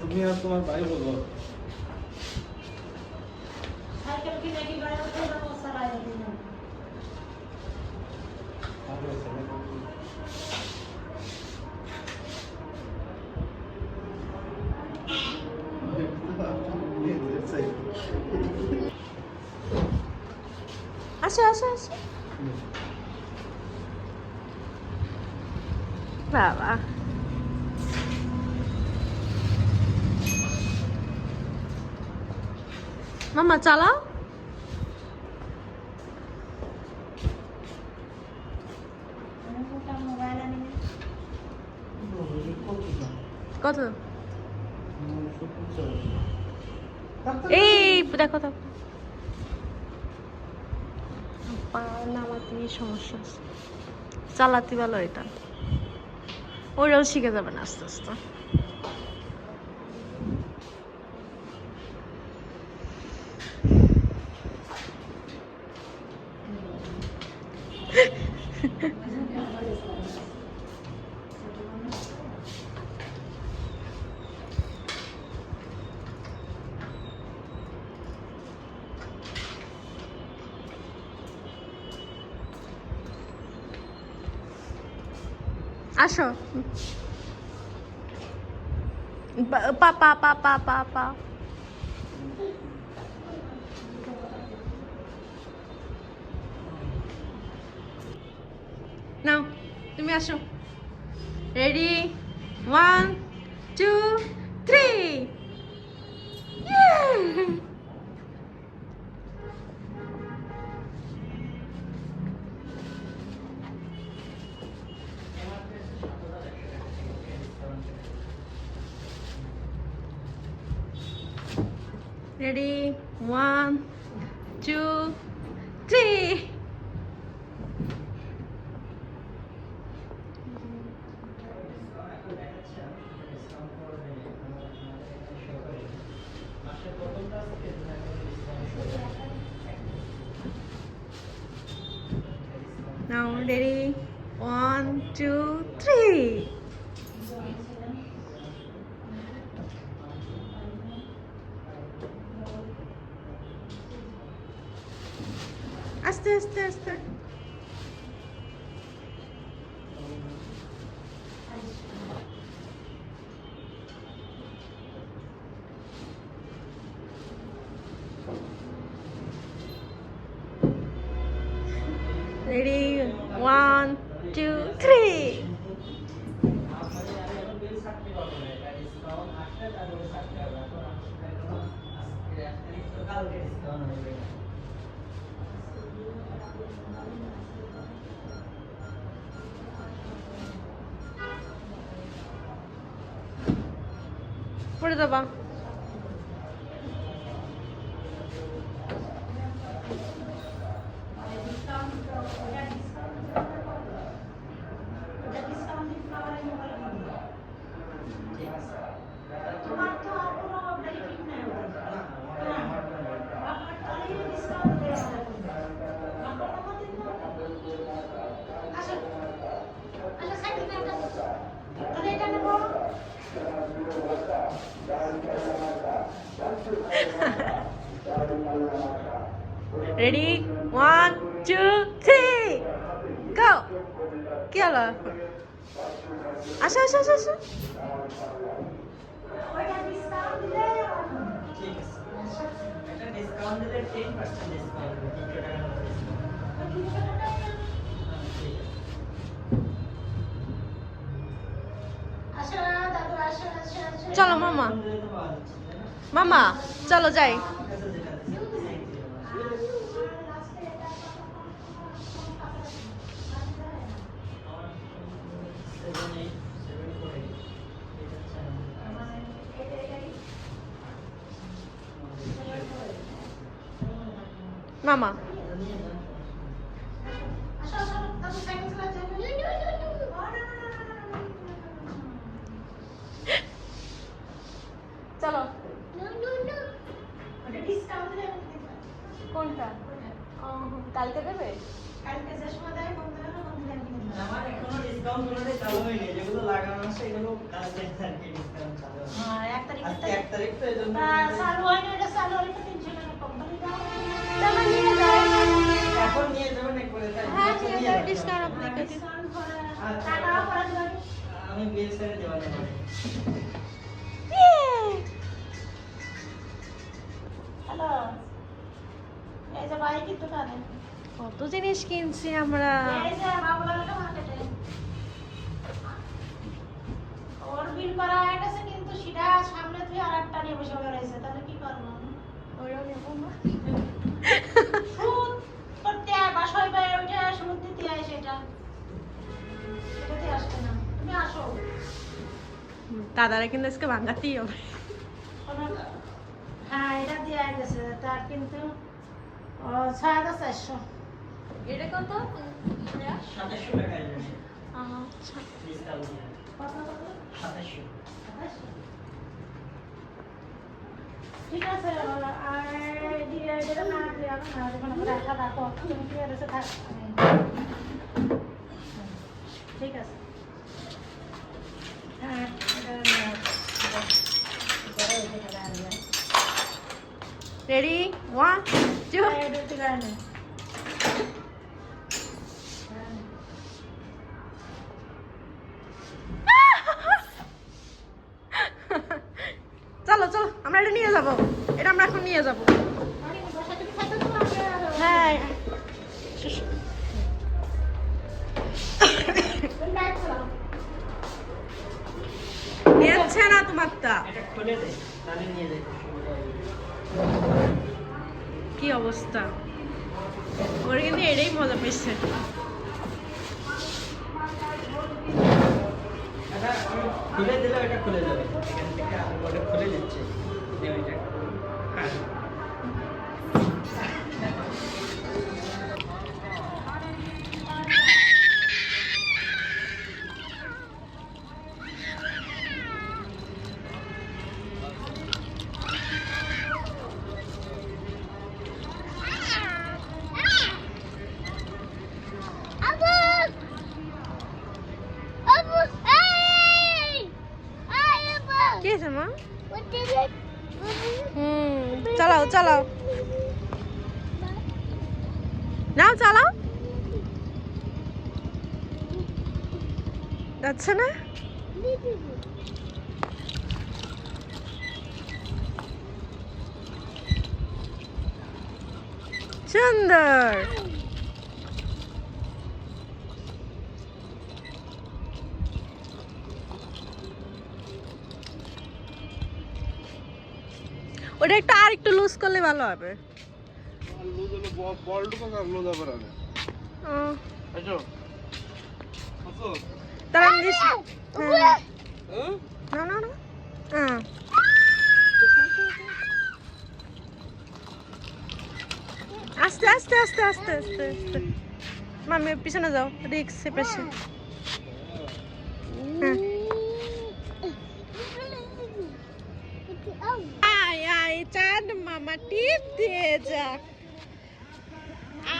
তুমি আর তোমার ভাই বলো আসো আসো আসো বাবা মামা চালাও কত এই দেখো দেখো পা নামাতে সমস্যা আছে চালাতে ভালো এটা ওরাও শিখে যাবে না আস্তে আস্তে আসো পা পা পা পা পা পা নাও তুমি আসো রেডি 1 2 3 Ready? 1 2 3 Now ready? 1 2 3 আস্তে আস্তে আস্তে রেডি 1 2 3 পড়ে যাবা রেডি 1 2 3 গো কি হলো আসো আসো আসো আসো চলো মামা মামা চলো যাই মামা চলো কোনটা কালকে দেবে আমার এখনো ডিসকাউন্ট কোনোটাই চালু হয়নি, যেগুলো লাগানো আছে এগুলো কালকে আর কি ডিসকাউন্ট চালু হবে। আজকে 1 তারিখ তো এজন্য চলো নিয়ে যাও এখন নিয়ে যাবেন একবারে তাই? হ্যাঁ আচ্ছা, নিয়ে নিয়ে যাও যাবেন। ডিসকাউন্ট আপনাকে দিই আচ্ছা, আমি বিল ছেড়ে দেবো না। কত জিনিস কিনছি আমরা ওরাও নেবো না দাদারা কিন্তু আজকে ভাঙাতেই হবে হ্যাঁ এটা দিয়ে গেছে তার কিন্তু 6400 এটা কত 2700 টাকা আসবে আচ্ছা ডিসকাউন্ট দিয়ে। কত 2700। ঠিক আছে আর দিয়ে যেটা না দিয়ে আমি না যখন আমরা রাখা রাখো তুমি কি এসে থাক ঠিক আছে হ্যাঁ রেডি 1 2 এটা ঠিক আছে চলো চলো আমরা এটা নিয়ে যাবো এটা আমরা এখন নিয়ে যাবো হ্যাঁ নিয়েছে না তোমারটা এটা খুলে দে, তাহলে নিয়ে যেতে সুবিধা হবে। কি অবস্থা ওর কিন্তু এটাই মজা পেয়েছে এটা আমি খুলে দিলে ওটা খুলে যাবে। এখান থেকে আমি ওটা খুলে দিচ্ছি। দিয়ে ওইটা হ্যাঁ। কি আছে মা চালাও চালাও নাও চালাও যাচ্ছে না সুন্দর ওটা একটু আর একটু লুজ করলে ভালো হবে লুজ হলো বলটুকু আর লুজ হবে না আচ্ছা আচ্ছা তারা দিস হ্যাঁ না না না হ্যাঁ আস্তে আস্তে আস্তে আস্তে আস্তে আস্তে মামি পিছনে যাও রিক্স পেছে আয় আয় চাঁদ মামা টিপ দিয়ে যা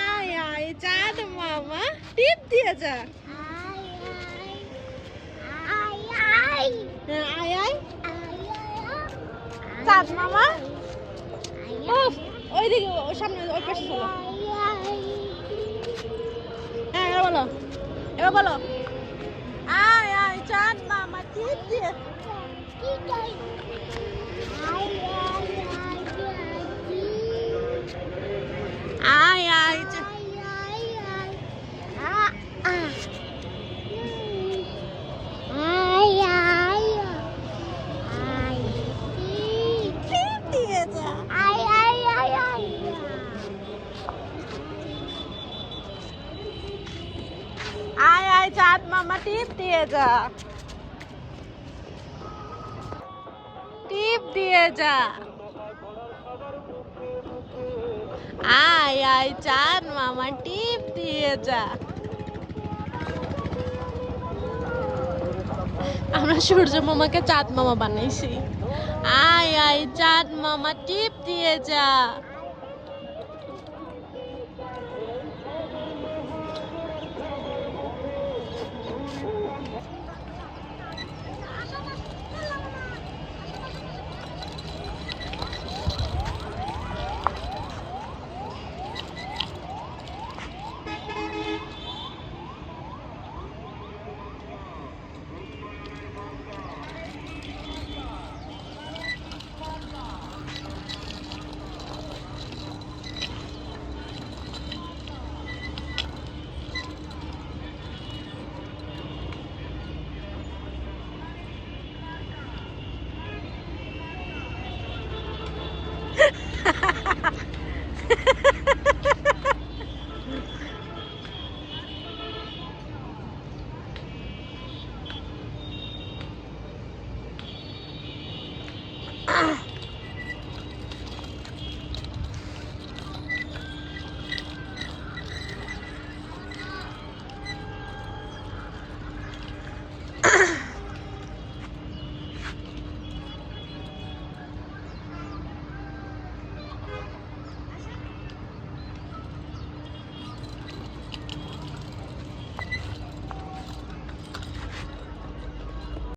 আয় আয় চাঁদ মামা টিপ দিয়ে যা হ্যাঁ, আয় আয় চাঁদ মামা উফ, ওইদিকে ওই সামনে ওই পাশে চলো হ্যাঁ এবার বলো আয় আয় চাঁদ মামা টিপ দিয়ে আয় আয় টিপ দিয়ে যা আয় আয় চাঁদ মামা টিপ দিয়ে যা টিপ দিয়ে যা আয় আয় চাঁদ মামা টিপ দিয়ে যা। আমরা সূর্য মামাকে চাঁদ মামা বানাইছি। আয় আয় চাঁদ মামা টিপ দিয়ে যা।